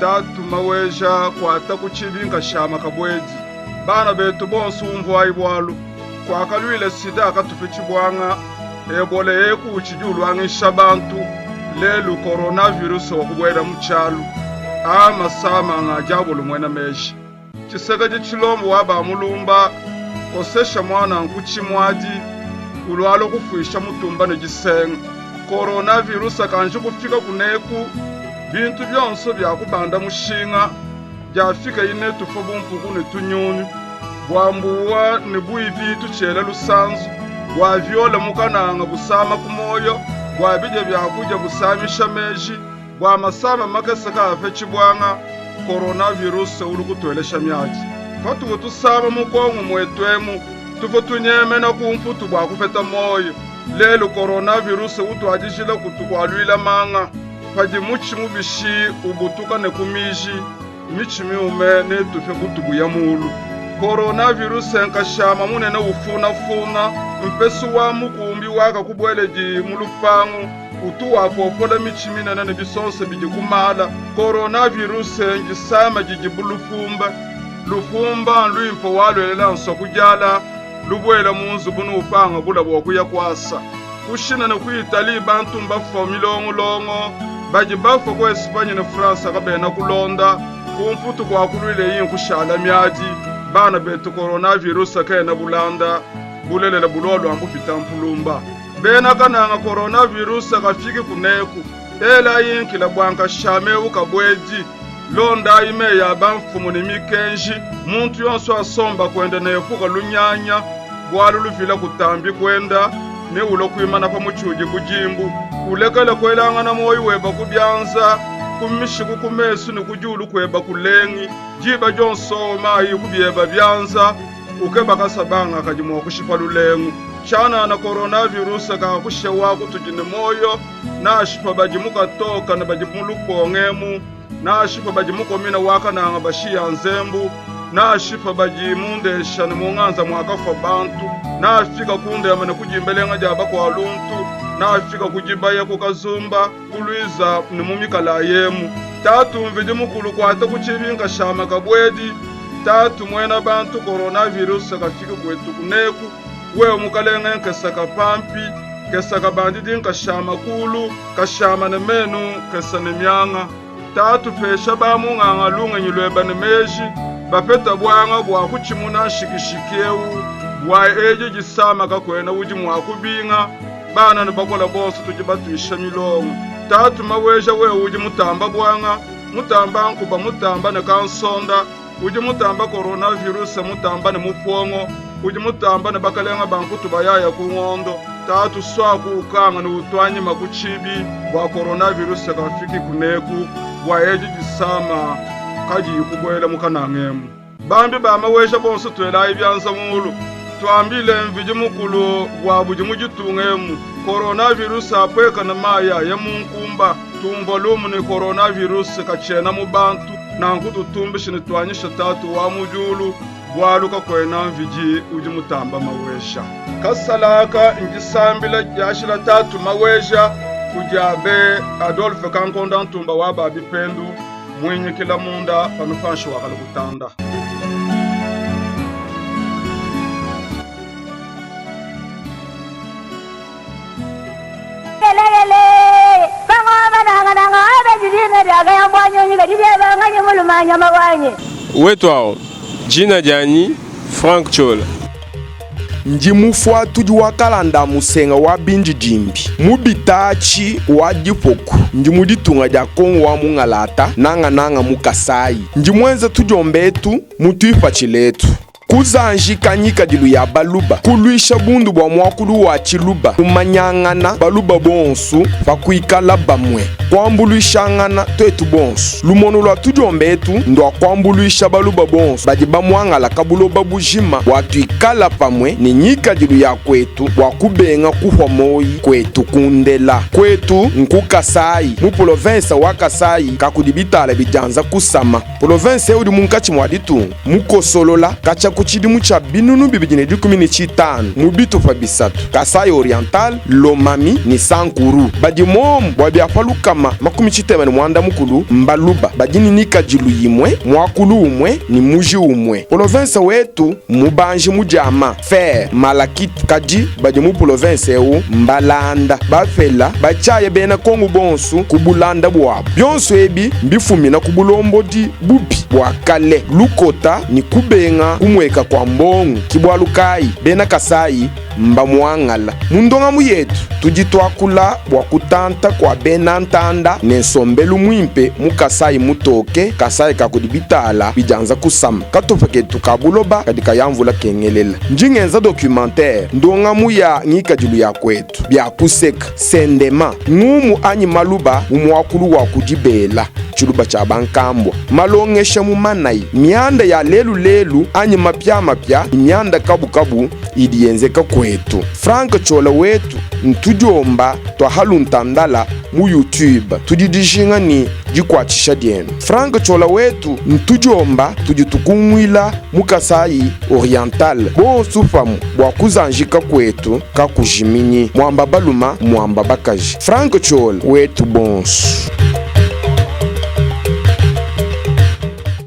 tatu maweja kwata kuchibinga shama kabwezi bana betu bonsu umvwa ibwalu kwa kalwile sida akatufe chibwanga ebole yeku uchijulwangisha bantu lelu coronavirus wakubwela muchalu amasama ngajabulu mwena meshi chiseka chilombo waba mulumba kosesha mwana nkuchimwaji ulwalo kufuisha mutumba nejisenga coronavirus akanje kufika kuneku bintu byonso byakubanda mushinga byafika ine tufo bumpuku netunyuni bwambuwa nebuivi tuchela lusanzu bwavyola mukananga busama kumoyo bwabije byakuja busamisha meji bwamasama makasaka afe chibwanga coronavirus ulukutwelesha myaji fatu tusama mukongo mwetwemu tufo tunyeme na kumfutu bwakufeta moyo lelo coronavirus utwajishila kutukwalwila manga paji muchi mubishi ubutuka nekumiji michi miume netufe kutubu ya mulu coronavirus enkashama munene ufuna mpesu wa mukumbi waka kubweleji mulupangu utu wakofola michi minene nebisonse biji kumala coronavirus enjisama jiji lufumba nluimpo walwelela nsokujala lubwela munzu bunu upanga bula bwokuya kwasa kushina nekuyitali bantu mbafa milongolongo baji bafa kwa Espanya na Fransa kabena kulonda kumfutu kwa kulwile yin kushala myaji bana betu coronavirus akena bulanda bulelela bulolo ambu fitampulumba bena kananga coronavirus akafiki kuneku ela yin kila bwanka shame ukabweji londa ime ya banfumu ni mikenji muntu yonso asomba kwenda nefuka lunyanya bwalu lufila kutambi kwenda ne ulo kuimana pa muchuji kujimbu ulekala kwelanga na moyo weba kubyanza kumishiku kumesu ni kujulu kweba kulengi jiba jonso mayi kubyeba byanza ukeba kasabanga kajimo kushipa lulengu chana na coronavirus akakushewa kutujine moyo na shipa bajimuka toka na bajimuluko ngemu na shipa bajimuko mina waka na bashi ya nzembu na shipa bajimundesha ni munganza mwakafa bantu na fika kunde amane kujimbelenga jaba kwa luntu na fika kujibaya kukazumba kulwiza ni mumikala yemu tatu mviji mukulu kwata kuchibinga shama kabwedi tatu mwena bantu coronavirus akafika kwetu kuneku wewe mukalenga nkesaka pampi kesaka bandidi nkashama kulu kashama ne menu kesa ne myanga tatu pesha bamu nganga lunga nyilweba ne meji bapeta bwanga bwa kuchimuna shikishikeu bwa eje jisama kakwena uji mwakubinga bana nebakola bonso tujibatuisha milongo tatu maweja we uji mutamba bwanga mutamba nkuba mutamba ne kansonda uji mutamba coronavirus mutamba ne mufongo uji mutamba ne bakalenga bankutu bayaya kungondo tatu swaku ukanga ne utwanyi makuchibi bwa coronavirus kafiki kuneku bwa eje jisama kaji kubwela mukanangemu bambi bamaweja bonso twela ibyanza mulu twambile mviji mukulu bwabuji mujitungemu coronavirus apweka na maya ya munkumba tumbolumu ni coronavirus kachena mubantu nankutu tumbishi ni twanyisha tatu wa mujulu bwaluka kwena mviji uji mutamba mawesha kasalaka njisambila jashila tatu mawesha kujabe Adolphe Kankonda ntumba waba bipendu mwenye kila munda panufanshu wakala kutanda Wetwao jina jani Frank Chola njimufwa tuji wakalanda musenga wa binji jimbi mubitachi wa dipoku njimuditunga dia kongo wa mungalata nanga mukasai njimwenza tujombetu mutuipa chiletu kuzanjika nyika dilu ya baluba kulwisha bundu bwa mwakulu wa chiluba kumanyangana baluba bonsu bakuikala bamwe kwambulwishangana twetu bonsu lumono lwa tujombetu ndwa kwambulwisha baluba bonsu baji bamwangala kabuloba bujima watuikala pamwe ni nyika dilu ya kwetu wakubenga kuhwa moyi kwetu kundela kwetu nkukasai mu province wa Kasai kakudibitala bijanza kusama province eudi munkachi mwaditu mukosolola kacha kuchidimu cha binunu bibijine 15 mubitu fa bisatu Kasai Oriental Lomami ni Sankuru badi momu bwabiafalukama 17 mwanda mukulu mbaluba badini nika jilu yimwe mwakulu umwe ni muji umwe province wetu mubanji mujama Fer Malakit kaji badi mu province eu mbalanda bafela bachaye bena kongu bonsu kubulanda bwabo byonso ebi mbifumina kubulombo di bubi bwakale lukota ni kubenga kumweka kwa mbongu kibwalukai bena Kasai mba mwangala mundonga muyetu tujitwakula bwakutanta kwa bena ntanda nensombelu mwimpe mukasai mutoke Kasai kakudibitala bijanza kusama katofaketu kabuloba kadika yamvula kengelela njingenza documentaire ndonga muya ngika julu ya kwetu bya kuseka sendema ngumu anyi maluba umwakulu wa kujibela chuluba cha bankambwa malongesha mumanai mianda ya lelu anyi mapya mianda kabu idiyenzeka kwetu Frank Chola wetu ntujomba twahaluntandala mu YouTube tudidishinga ni jikwachisha dienu Frank Chola wetu ntujomba tujitukumwila mu Kasai Oriental bonsu famu bwakuzanjika kwetu kakujiminyi mwamba baluma mwamba bakaji Frank Chola wetu bonsu